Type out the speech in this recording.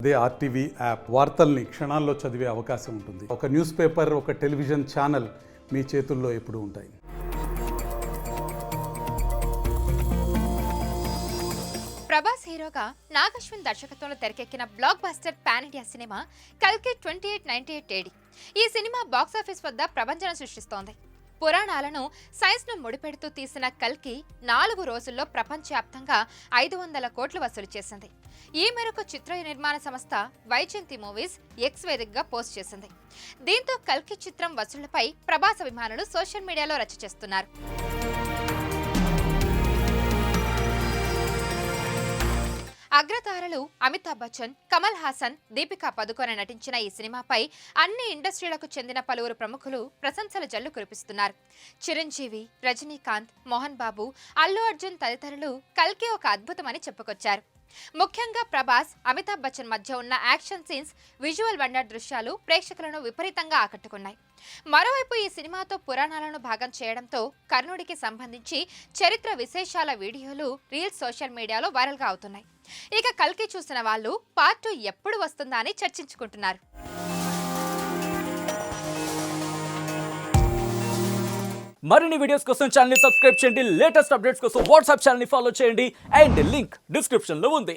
అదే RTV app వార్తల్ని క్షణాల్లో చదివే అవకాశం ఉంటుంది. ఒక న్యూస్ పేపర్, ఒక టెలివిజన్ ఛానల్ మీ చేతుల్లో ఎప్పుడూ ఉంటాయి. ప్రభాస్ హీరోగా నాగశ్విన్ దర్శకత్వంలో తెరకెక్కిన block buster pan India cinema కల్కి 2898 AD. ఈ సినిమా బాక్సాఫీస్ వద్ద ప్రభంజనం సృష్టిస్తోంది. పురాణాలను సైన్స్ను ముడిపెడుతూ తీసిన కల్కి 4 రోజుల్లో ప్రపంచవ్యాప్తంగా 500 కోట్లు వసూలు చేసింది. ఈ మేరకు చిత్ర నిర్మాణ సంస్థ వైజయంతి మూవీస్ ఎక్స్ వేదికగా పోస్ట్ చేసింది. దీంతో కల్కి చిత్రం వసూళ్లపై ప్రభాస్ అభిమానులు సోషల్ మీడియాలో రచ్చ చేస్తున్నారు. అగ్రతారలు అమితాబ్ బచ్చన్, కమల్ హాసన్, దీపికా పదుకొనె నటించిన ఈ సినిమాపై అన్ని ఇండస్ట్రీలకు చెందిన పలువురు ప్రముఖులు ప్రశంసల జల్లు కురిపిస్తున్నారు. చిరంజీవి, రజనీకాంత్, మోహన్ బాబు, అల్లు అర్జున్ తదితరులు కల్కి ఒక అద్భుతమని చెప్పుకొచ్చారు. ముఖ్యంగా ప్రభాస్, అమితాబ్ బచ్చన్ మధ్య ఉన్న యాక్షన్ సీన్స్, విజువల్ వండర్ దృశ్యాలు ప్రేక్షకులను విపరీతంగా ఆకట్టుకున్నాయి. మరోవైపు ఈ సినిమాతో పురాణాలను భాగం చేయడంతో కర్ణుడికి సంబంధించి చరిత్ర విశేషాల వీడియోలు, రీల్స్ సోషల్ మీడియాలో వైరల్గా అవుతున్నాయి. ఇక కల్కి చూసిన వాళ్ళు పార్ట్ 2 ఎప్పుడు వస్తుందా అని చర్చించుకుంటున్నారు. మరిన్ని వీడియోస్ కోసం ఛానల్ ని సబ్స్క్రైబ్ చేయండి. లేటెస్ట్ అప్డేట్స్ కోసం వాట్సాప్ ఛానల్ ని ఫాలో చేయండి. అండ్ లింక్ డిస్క్రిప్షన్ లో ఉంది.